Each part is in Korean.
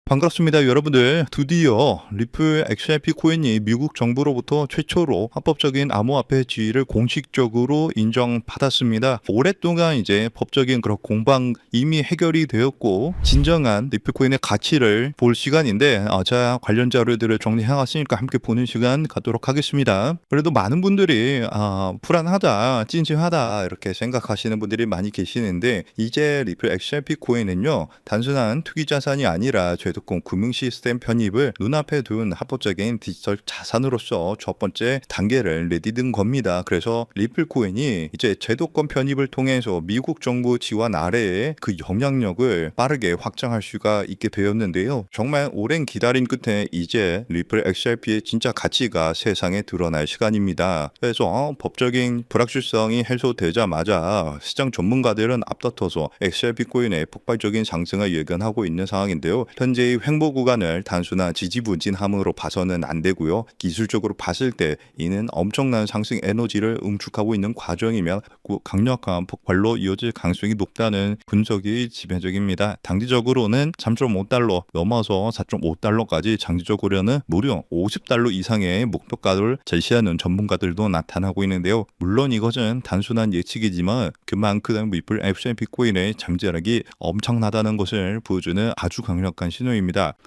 반갑습니다, 여러분들. 드디어 리플 XRP 코인이 미국 정부로부터 최초로 합법적인 암호화폐 지위를 공식적으로 인정받았습니다. 오랫동안 이제 법적인 그런 공방 이미 해결이 되었고 진정한 리플 코인의 가치를 볼 시간인데 자, 관련 자료들을 정리해왔으니까 함께 보는 시간 갖도록 하겠습니다. 그래도 많은 분들이 불안하다, 찐찐하다 이렇게 생각하시는 분들이 많이 계시는데, 이제 리플 XRP 코인은요, 단순한 투기 자산이 아니라 제도권 금융 시스템 편입을 눈앞에 둔 합법적인 디지털 자산으로서 첫 번째 단계를 내딛은 겁니다. 그래서 리플 코인이 이제 제도권 편입을 통해서 미국 정부 지원 아래에 그 영향력을 빠르게 확장할 수가 있게 되었는데요. 정말 오랜 기다림 끝에 이제 리플 XRP의 진짜 가치가 세상에 드러날 시간입니다. 그래서 법적인 불확실성이 해소되자마자 시장 전문가들은 앞다퉈서 XRP 코인의 폭발적인 상승을 예견하고 있는 상황인데요. 현재의 횡보 구간을 단순한 지지부진함으로 봐서는 안 되고요. 기술적으로 봤을 때 이는 엄청난 상승 에너지를 응축하고 있는 과정이며 강력한 폭발로 이어질 가능성이 높다는 분석이 지배적입니다. 단기적으로는 3.5달러 넘어서 4.5달러까지, 장기적으로는 무려 50달러 이상의 목표가를 제시하는 전문가들도 나타나고 있는데요. 물론 이것은 단순한 예측이지만 그만큼 리플 XRP 코인의 잠재력이 엄청나다는 것을 보여주는 아주 강력한 신호입니다.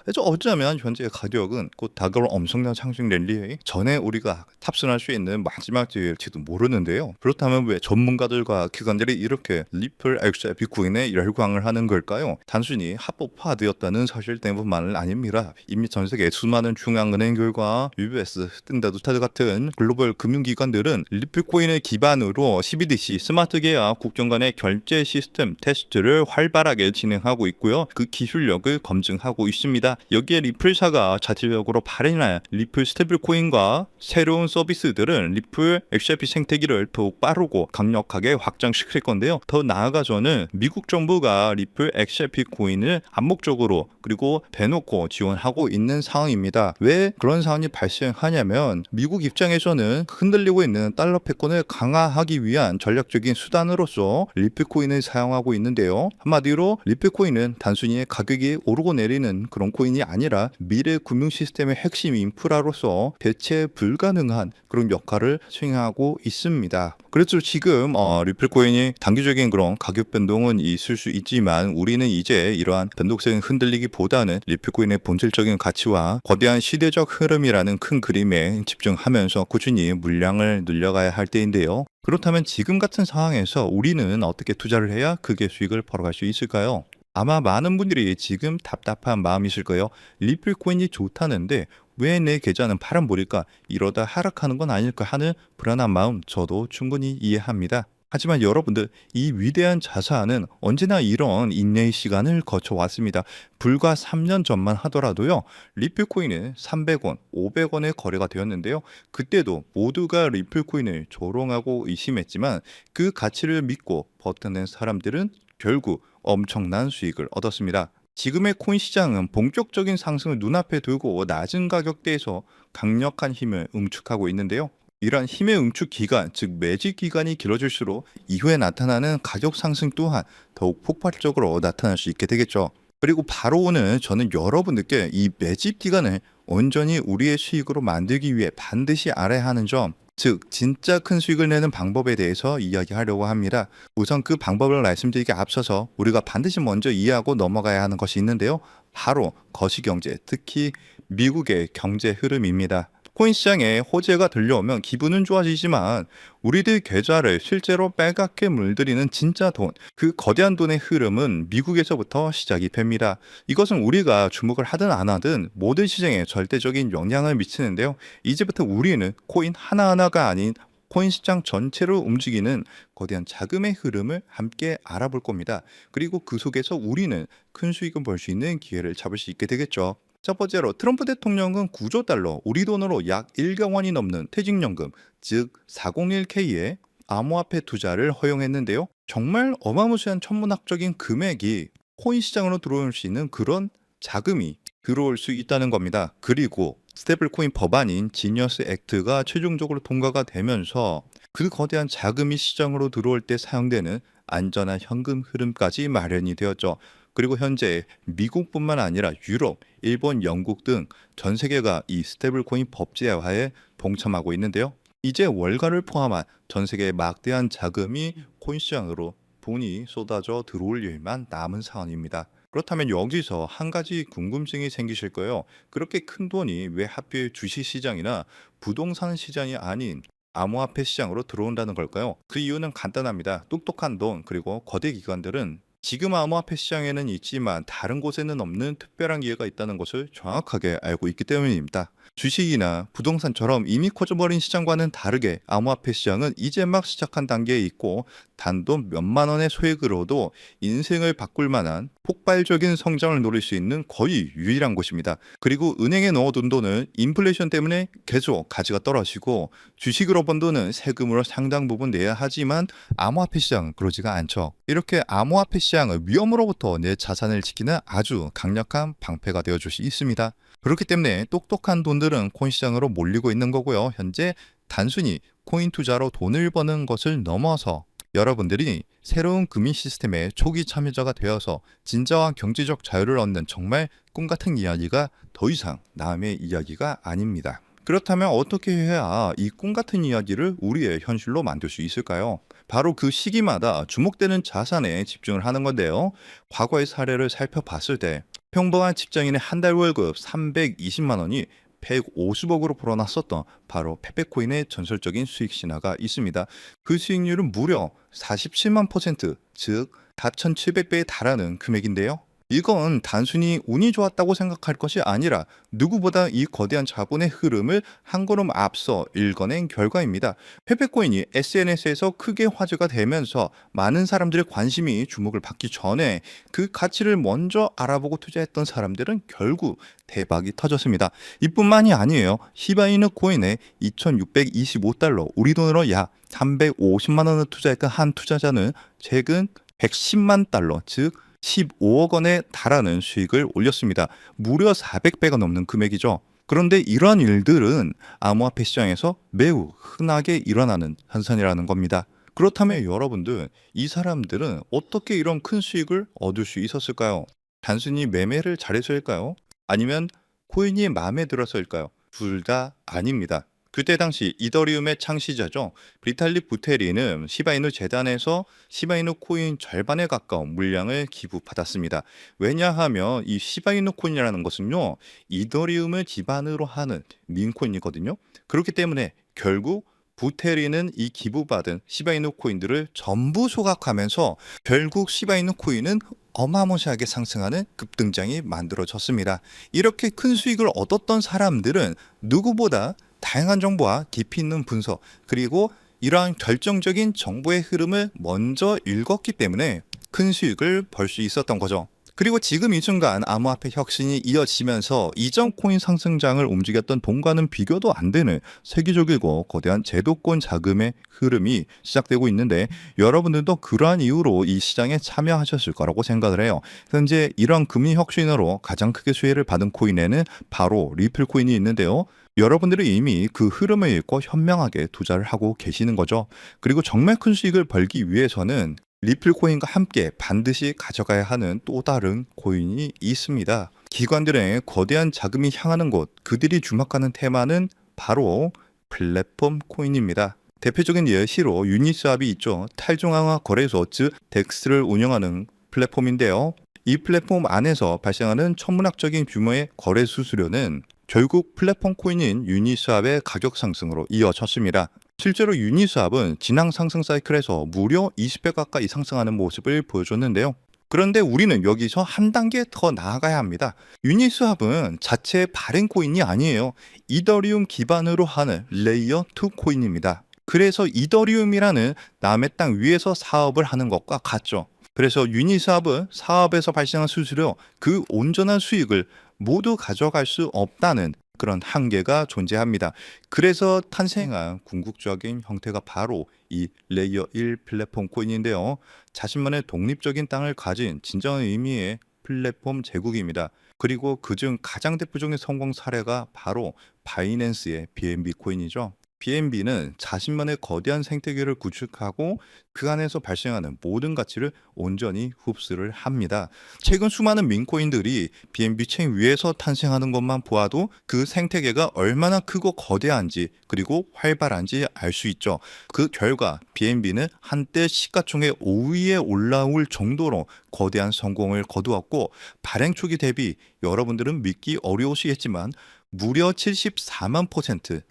그래서 어쩌면 현재 가격은 곧 다가올 엄청난 상승 랠리 전에 우리가 탑승할 수 있는 마지막 지일지도 모르는데요. 그렇다면 왜 전문가들과 기관들이 이렇게 리플 XRP 코인에 열광을 하는 걸까요? 단순히 합법화되었다는 사실 때문만은 아닙니다. 이미 전 세계 수많은 중앙은행들과 UBS, 샌더스타드 같은 글로벌 금융기관들은 리플 코인을 기반으로 CBDC 스마트 계약 국경 간의 결제 시스템 테스트를 활발하게 진행하고 있고요. 그 기술력을 검증하고 있습니다. 여기에 리플사가 자체적으로 발행한 리플 스테이블 코인과 새로운 서비스들은 리플 XRP 생태계를 더욱 빠르고 강력하게 확장시킬 건데요. 더 나아가서는 미국 정부가 리플 XRP 코인을 암묵적으로 그리고 대놓고 지원하고 있는 상황입니다. 왜 그런 상황이 발생하냐면 미국 입장에서는 흔들리고 있는 달러 패권을 강화하기 위한 전략적인 수단으로서 리플 코인을 사용하고 있는데요. 한마디로 리플 코인은 단순히 가격이 오르고 내리는 그런 코인이 아니라 미래 금융 시스템의 핵심 인프라로서 대체 불가능한 그런 역할을 수행하고 있습니다. 그래서 지금 리플 코인이 단기적인 그런 가격 변동은 있을 수 있지만 우리는 이제 이러한 변동성이 흔들리기보다는 리플 코인의 본질적인 가치와 거대한 시대적 흐름이라는 큰 그림에 집중하면서 꾸준히 물량을 늘려가야 할 때인데요. 그렇다면 지금 같은 상황에서 우리는 어떻게 투자를 해야 크게 수익을 벌어갈 수 있을까요? 아마 많은 분들이 지금 답답한 마음이실 거예요. 리플 코인이 좋다는데 왜 내 계좌는 파란불일까? 이러다 하락하는 건 아닐까 하는 불안한 마음 저도 충분히 이해합니다. 하지만 여러분들, 이 위대한 자산은 언제나 이런 인내의 시간을 거쳐왔습니다. 불과 3년 전만 하더라도요, 리플 코인은 300원, 500원에 거래가 되었는데요. 그때도 모두가 리플 코인을 조롱하고 의심했지만 그 가치를 믿고 버텨낸 사람들은 결국 엄청난 수익을 얻었습니다. 지금의 코인 시장은 본격적인 상승을 눈앞에 두고 낮은 가격대에서 강력한 힘을 응축하고 있는데요. 이러한 힘의 응축 기간, 즉 매집 기간이 길어질수록 이후에 나타나는 가격 상승 또한 더욱 폭발적으로 나타날 수 있게 되겠죠. 그리고 바로 오늘 저는 여러분들께 이 매집 기간을 온전히 우리의 수익으로 만들기 위해 반드시 알아야 하는 점, 즉 진짜 큰 수익을 내는 방법에 대해서 이야기하려고 합니다. 우선 그 방법을 말씀드리기 앞서서 우리가 반드시 먼저 이해하고 넘어가야 하는 것이 있는데요. 바로 거시경제, 특히 미국의 경제 흐름입니다. 코인 시장에 호재가 들려오면 기분은 좋아지지만 우리들 계좌를 실제로 빨갛게 물들이는 진짜 돈, 그 거대한 돈의 흐름은 미국에서부터 시작이 됩니다. 이것은 우리가 주목을 하든 안 하든 모든 시장에 절대적인 영향을 미치는데요. 이제부터 우리는 코인 하나하나가 아닌 코인 시장 전체를 움직이는 거대한 자금의 흐름을 함께 알아볼 겁니다. 그리고 그 속에서 우리는 큰 수익을 벌 수 있는 기회를 잡을 수 있게 되겠죠. 첫 번째로 트럼프 대통령은 9조 달러, 우리 돈으로 약 1억 원이 넘는 퇴직연금, 즉 401k의 암호화폐 투자를 허용했는데요. 정말 어마무시한 천문학적인 금액이 코인 시장으로 들어올 수 있는 그런 자금이 들어올 수 있다는 겁니다. 그리고 스테이블 코인 법안인 지니어스 액트가 최종적으로 통과가 되면서 그 거대한 자금이 시장으로 들어올 때 사용되는 안전한 현금 흐름까지 마련이 되었죠. 그리고 현재 미국뿐만 아니라 유럽, 일본, 영국 등 전 세계가 이 스테이블 코인 법제화에 동참하고 있는데요. 이제 월가를 포함한 전 세계의 막대한 자금이 코인 시장으로 돈이 쏟아져 들어올 일만 남은 상황입니다. 그렇다면 여기서 한 가지 궁금증이 생기실 거예요. 그렇게 큰 돈이 왜 하필 주식 시장이나 부동산 시장이 아닌 암호화폐 시장으로 들어온다는 걸까요? 그 이유는 간단합니다. 똑똑한 돈, 그리고 거대 기관들은 지금 암호화폐 시장에는 있지만 다른 곳에는 없는 특별한 기회가 있다는 것을 정확하게 알고 있기 때문입니다. 주식이나 부동산처럼 이미 커져버린 시장과는 다르게 암호화폐 시장은 이제 막 시작한 단계에 있고, 단돈 몇만 원의 소액으로도 인생을 바꿀 만한 폭발적인 성장을 노릴 수 있는 거의 유일한 곳입니다. 그리고 은행에 넣어둔 돈은 인플레이션 때문에 계속 가치가 떨어지고, 주식으로 번 돈은 세금으로 상당 부분 내야 하지만 암호화폐 시장은 그러지가 않죠. 이렇게 암호화폐 시장은 위험으로부터 내 자산을 지키는 아주 강력한 방패가 되어줄 수 있습니다. 그렇기 때문에 똑똑한 돈들은 코인 시장으로 몰리고 있는 거고요. 현재 단순히 코인 투자로 돈을 버는 것을 넘어서 여러분들이 새로운 금융 시스템의 초기 참여자가 되어서 진정한 경제적 자유를 얻는 정말 꿈같은 이야기가 더 이상 남의 이야기가 아닙니다. 그렇다면 어떻게 해야 이 꿈같은 이야기를 우리의 현실로 만들 수 있을까요? 바로 그 시기마다 주목되는 자산에 집중을 하는 건데요. 과거의 사례를 살펴봤을 때 평범한 직장인의 한 달 월급 320만 원이 150억으로 불어났었던 바로 페페코인의 전설적인 수익 신화가 있습니다. 그 수익률은 무려 47만%, 즉 4,700배에 달하는 금액인데요. 이건 단순히 운이 좋았다고 생각할 것이 아니라 누구보다 이 거대한 자본의 흐름을 한 걸음 앞서 읽어낸 결과입니다. 페페코인이 SNS에서 크게 화제가 되면서 많은 사람들의 관심이 주목을 받기 전에 그 가치를 먼저 알아보고 투자했던 사람들은 결국 대박이 터졌습니다. 이뿐만이 아니에요. 시바이누 코인에 2,625달러, 우리 돈으로 약 350만 원을 투자했던 한 투자자는 최근 110만 달러, 즉 15억 원에 달하는 수익을 올렸습니다. 무려 400배가 넘는 금액이죠. 그런데 이러한 일들은 암호화폐 시장에서 매우 흔하게 일어나는 현상이라는 겁니다. 그렇다면 여러분들, 이 사람들은 어떻게 이런 큰 수익을 얻을 수 있었을까요? 단순히 매매를 잘해서일까요? 아니면 코인이 마음에 들어서일까요? 둘 다 아닙니다. 그때 당시 이더리움의 창시자죠. 비탈릭 부테린은 시바이누 재단에서 시바이누 코인 절반에 가까운 물량을 기부받았습니다. 왜냐하면 이 시바이누 코인이라는 것은요, 이더리움을 기반으로 하는 민코인이거든요. 그렇기 때문에 결국 부테린은 이 기부받은 시바이누 코인들을 전부 소각하면서 결국 시바이누 코인은 어마무시하게 상승하는 급등장이 만들어졌습니다. 이렇게 큰 수익을 얻었던 사람들은 누구보다 다양한 정보와 깊이 있는 분석, 그리고 이러한 결정적인 정보의 흐름을 먼저 읽었기 때문에 큰 수익을 벌 수 있었던 거죠. 그리고 지금 이 순간 암호화폐 혁신이 이어지면서 이전 코인 상승장을 움직였던 돈과는 비교도 안 되는 세계적이고 거대한 제도권 자금의 흐름이 시작되고 있는데, 여러분들도 그러한 이유로 이 시장에 참여하셨을 거라고 생각을 해요. 현재 이러한 금융 혁신으로 가장 크게 수혜를 받은 코인에는 바로 리플 코인이 있는데요. 여러분들이 이미 그 흐름을 읽고 현명하게 투자를 하고 계시는 거죠. 그리고 정말 큰 수익을 벌기 위해서는 리플 코인과 함께 반드시 가져가야 하는 또 다른 코인이 있습니다. 기관들의 거대한 자금이 향하는 곳, 그들이 주목하는 테마는 바로 플랫폼 코인입니다. 대표적인 예시로 유니스왑이 있죠. 탈중앙화 거래소, 즉 덱스를 운영하는 플랫폼인데요. 이 플랫폼 안에서 발생하는 천문학적인 규모의 거래 수수료는 결국 플랫폼 코인인 유니스왑의 가격 상승으로 이어졌습니다. 실제로 유니스왑은 지난 상승 사이클에서 무려 20배 가까이 상승하는 모습을 보여줬는데요. 그런데 우리는 여기서 한 단계 더 나아가야 합니다. 유니스왑은 자체 발행 코인이 아니에요. 이더리움 기반으로 하는 레이어 2 코인입니다. 그래서 이더리움이라는 남의 땅 위에서 사업을 하는 것과 같죠. 그래서 유니스왑은 사업에서 발생한 수수료, 그 온전한 수익을 모두 가져갈 수 없다는 그런 한계가 존재합니다. 그래서 탄생한 궁극적인 형태가 바로 이 레이어 1 플랫폼 코인인데요. 자신만의 독립적인 땅을 가진 진정한 의미의 플랫폼 제국입니다. 그리고 그중 가장 대표적인 성공 사례가 바로 바이낸스의 BNB 코인이죠. BNB는 자신만의 거대한 생태계를 구축하고 그 안에서 발생하는 모든 가치를 온전히 흡수를 합니다. 최근 수많은 민코인들이 BNB 체인 위에서 탄생하는 것만 보아도 그 생태계가 얼마나 크고 거대한지 그리고 활발한지 알 수 있죠. 그 결과 BNB는 한때 시가총액 5위에 올라올 정도로 거대한 성공을 거두었고, 발행 초기 대비 여러분들은 믿기 어려우시겠지만 무려 74만 퍼센트,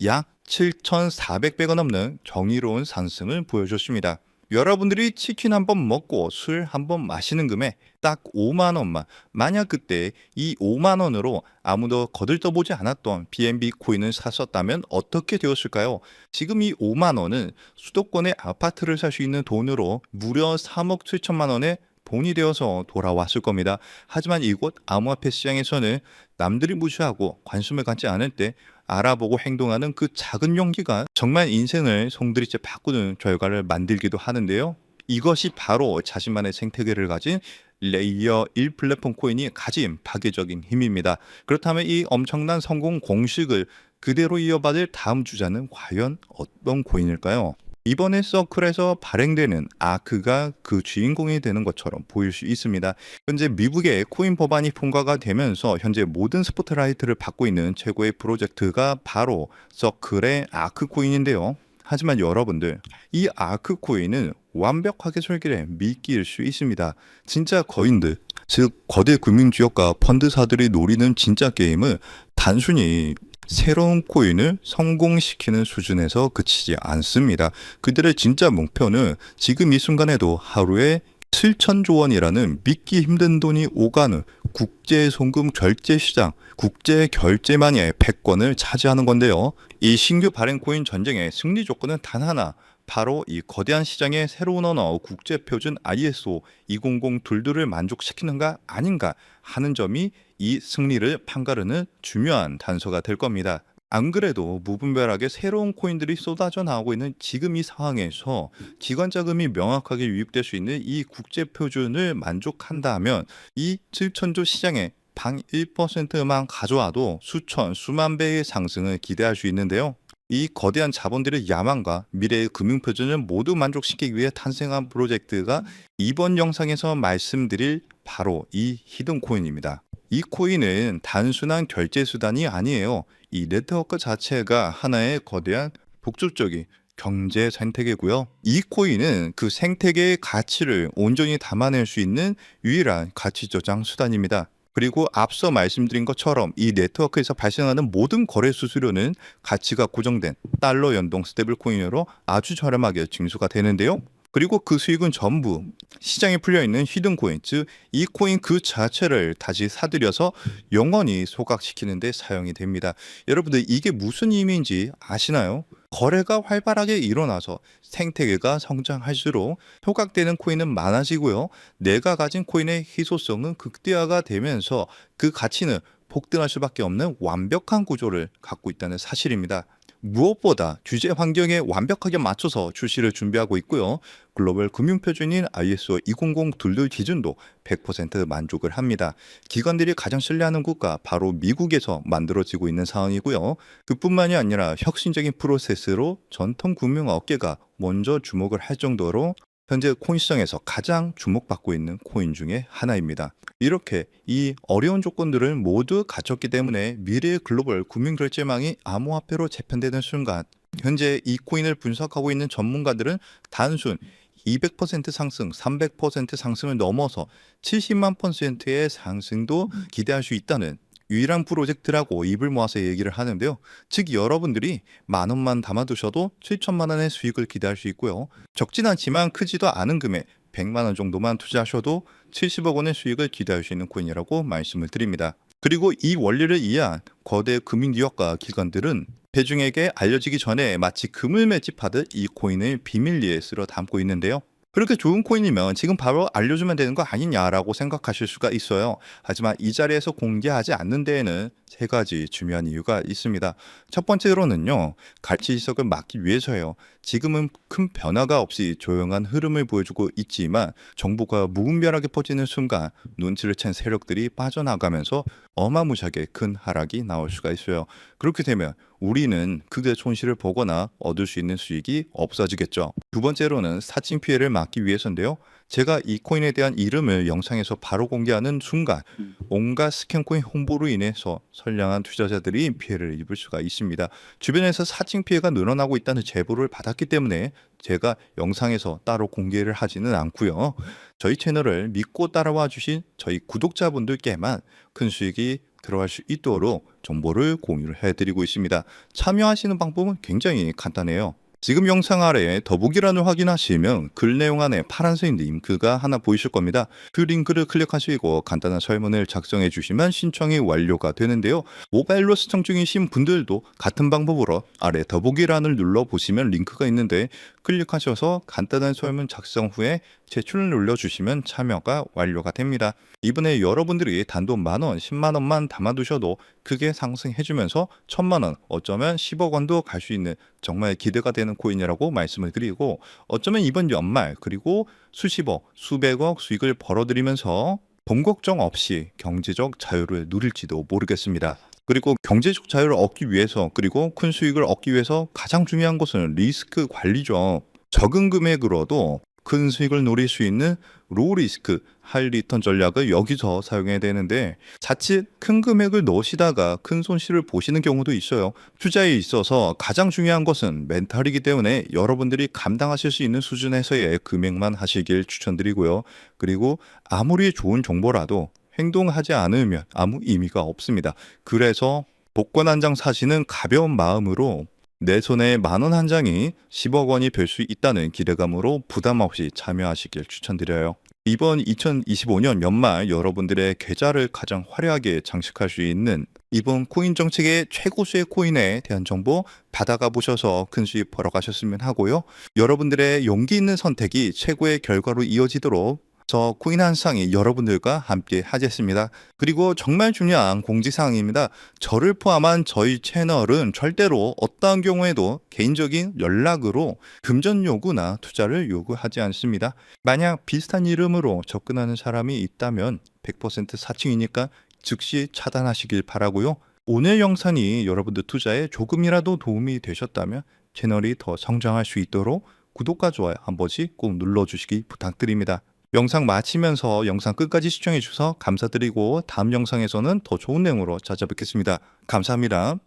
약 7,400배가 넘는 정의로운 상승을 보여줬습니다. 여러분들이 치킨 한 번 먹고 술 한 번 마시는 금에 딱 5만 원만, 만약 그때 이 5만 원으로 아무도 거들떠보지 않았던 BNB 코인을 샀었다면 어떻게 되었을까요? 지금 이 5만 원은 수도권의 아파트를 살 수 있는 돈으로 무려 3억 7천만 원의 본이 되어서 돌아왔을 겁니다. 하지만 이곳 암호화폐 시장에서는 남들이 무시하고 관심을 갖지 않을 때 알아보고 행동하는 그 작은 용기가 정말 인생을 송두리째 바꾸는 결과를 만들기도 하는데요. 이것이 바로 자신만의 생태계를 가진 레이어 1 플랫폼 코인이 가진 파괴적인 힘입니다. 그렇다면 이 엄청난 성공 공식을 그대로 이어받을 다음 주자는 과연 어떤 코인일까요? 이번에 서클에서 발행되는 아크가 그 주인공이 되는 것처럼 보일 수 있습니다. 현재 미국의 코인 법안이 통과가 되면서 현재 모든 스포트라이트를 받고 있는 최고의 프로젝트가 바로 서클의 아크 코인인데요. 하지만 여러분들, 이 아크 코인은 완벽하게 설계된 미끼일 수 있습니다. 진짜 거인들, 즉 거대 금융지역과 펀드사들이 노리는 진짜 게임은 단순히 새로운 코인을 성공시키는 수준에서 그치지 않습니다. 그들의 진짜 목표는 지금 이 순간에도 하루에 7천조 원이라는 믿기 힘든 돈이 오가는 국제 송금 결제 시장, 국제 결제망의 패권을 차지하는 건데요. 이 신규 발행 코인 전쟁의 승리 조건은 단 하나, 바로 이 거대한 시장의 새로운 언어 국제 표준 ISO 20022를 만족시키는가 아닌가 하는 점이 이 승리를 판가르는 중요한 단서가 될 겁니다. 안 그래도 무분별하게 새로운 코인들이 쏟아져 나오고 있는 지금 이 상황에서 기관 자금이 명확하게 유입될 수 있는 이 국제 표준을 만족한다면 이 7천조 시장에 방 1%만 가져와도 수천, 수만 배의 상승을 기대할 수 있는데요. 이 거대한 자본들의 야망과 미래의 금융 표준을 모두 만족시키기 위해 탄생한 프로젝트가 이번 영상에서 말씀드릴 바로 이 히든 코인입니다. 이 코인은 단순한 결제 수단이 아니에요. 이 네트워크 자체가 하나의 거대한 복잡적인 경제 생태계고요. 이 코인은 그 생태계의 가치를 온전히 담아낼 수 있는 유일한 가치 저장 수단입니다. 그리고 앞서 말씀드린 것처럼 이 네트워크에서 발생하는 모든 거래 수수료는 가치가 고정된 달러 연동 스테이블 코인으로 아주 저렴하게 징수가 되는데요. 그리고 그 수익은 전부 시장에 풀려있는 히든 코인, 즉 이 코인 그 자체를 다시 사들여서 영원히 소각시키는 데 사용이 됩니다. 여러분들, 이게 무슨 의미인지 아시나요? 거래가 활발하게 일어나서 생태계가 성장할수록 소각되는 코인은 많아지고요. 내가 가진 코인의 희소성은 극대화가 되면서 그 가치는 폭등할 수밖에 없는 완벽한 구조를 갖고 있다는 사실입니다. 무엇보다 규제 환경에 완벽하게 맞춰서 출시를 준비하고 있고요. 글로벌 금융표준인 ISO 20022 기준도 100% 만족을 합니다. 기관들이 가장 신뢰하는 국가 바로 미국에서 만들어지고 있는 상황이고요. 그뿐만이 아니라 혁신적인 프로세스로 전통 금융업계가 먼저 주목을 할 정도로 현재 코인 시장에서 가장 주목받고 있는 코인 중에 하나입니다. 이렇게 이 어려운 조건들을 모두 갖췄기 때문에 미래의 글로벌 금융결제망이 암호화폐로 재편되는 순간, 현재 이 코인을 분석하고 있는 전문가들은 단순 200% 상승, 300% 상승을 넘어서 70만 %의 상승도 기대할 수 있다는 유일한 프로젝트라고 입을 모아서 얘기를 하는데요. 즉 여러분들이 만 원만 담아두셔도 7천만 원의 수익을 기대할 수 있고요. 적진 않지만 크지도 않은 금액 100만 원 정도만 투자하셔도 70억 원의 수익을 기대할 수 있는 코인이라고 말씀을 드립니다. 그리고 이 원리를 이해한 거대 금융기업과 기관들은 대중에게 알려지기 전에 마치 금을 매집하듯 이 코인을 비밀리에 쓸어 담고 있는데요. 그렇게 좋은 코인이면 지금 바로 알려주면 되는 거 아니냐라고 생각하실 수가 있어요. 하지만 이 자리에서 공개하지 않는 데에는 세 가지 중요한 이유가 있습니다. 첫 번째로는요, 가치 지석을 막기 위해서예요. 지금은 큰 변화가 없이 조용한 흐름을 보여주고 있지만 정보가 무분별하게 퍼지는 순간 눈치를 챈 세력들이 빠져나가면서 어마무시하게 큰 하락이 나올 수가 있어요. 그렇게 되면 우리는 크게 손실을 보거나 얻을 수 있는 수익이 없어지겠죠. 두 번째로는 사칭 피해를 막기 위해서인데요. 제가 이 코인에 대한 이름을 영상에서 바로 공개하는 순간 온갖 스캔코인 홍보로 인해서 선량한 투자자들이 피해를 입을 수가 있습니다. 주변에서 사칭 피해가 늘어나고 있다는 제보를 받았기 때문에 제가 영상에서 따로 공개를 하지는 않고요. 저희 채널을 믿고 따라와 주신 저희 구독자분들께만 큰 수익이 들어갈 수 있도록 정보를 공유를 해드리고 있습니다. 참여하시는 방법은 굉장히 간단해요. 지금 영상 아래에 더보기란을 확인하시면 글 내용 안에 파란색 링크가 하나 보이실 겁니다. 그 링크를 클릭하시고 간단한 설문을 작성해 주시면 신청이 완료가 되는데요. 모바일로 시청 중이신 분들도 같은 방법으로 아래 더보기란을 눌러보시면 링크가 있는데 클릭하셔서 간단한 설문 작성 후에 제출을 눌러주시면 참여가 완료가 됩니다. 이번에 여러분들이 단돈 만원, 10만원만 담아두셔도 크게 상승해주면서 1000만원, 어쩌면 10억 원도 갈 수 있는 정말 기대가 되는 코인이라고 말씀을 드리고, 어쩌면 이번 연말 그리고 수십억, 수백억 수익을 벌어들이면서 돈 걱정 없이 경제적 자유를 누릴지도 모르겠습니다. 그리고 경제적 자유를 얻기 위해서, 그리고 큰 수익을 얻기 위해서 가장 중요한 것은 리스크 관리죠. 적은 금액으로도 큰 수익을 노릴 수 있는 로우 리스크, 하이 리턴 전략을 여기서 사용해야 되는데, 자칫 큰 금액을 넣으시다가 큰 손실을 보시는 경우도 있어요. 투자에 있어서 가장 중요한 것은 멘탈이기 때문에 여러분들이 감당하실 수 있는 수준에서의 금액만 하시길 추천드리고요. 그리고 아무리 좋은 정보라도 행동하지 않으면 아무 의미가 없습니다. 그래서 복권 한 장 사시는 가벼운 마음으로 내 손에 만원 한 장이 10억 원이 될 수 있다는 기대감으로 부담 없이 참여하시길 추천드려요. 이번 2025년 연말 여러분들의 계좌를 가장 화려하게 장식할 수 있는 이번 코인 정책의 최고 수의 코인에 대한 정보 받아가 보셔서 큰 수익 벌어가셨으면 하고요. 여러분들의 용기 있는 선택이 최고의 결과로 이어지도록 저 코인 한 쌍이 여러분들과 함께 하겠습니다. 그리고 정말 중요한 공지사항입니다. 저를 포함한 저희 채널은 절대로 어떠한 경우에도 개인적인 연락으로 금전 요구나 투자를 요구하지 않습니다. 만약 비슷한 이름으로 접근하는 사람이 있다면 100% 사칭이니까 즉시 차단하시길 바라고요. 오늘 영상이 여러분들 투자에 조금이라도 도움이 되셨다면 채널이 더 성장할 수 있도록 구독과 좋아요 한 번씩 꼭 눌러주시기 부탁드립니다. 영상 마치면서 영상 끝까지 시청해 주셔서 감사드리고 다음 영상에서는 더 좋은 내용으로 찾아뵙겠습니다. 감사합니다.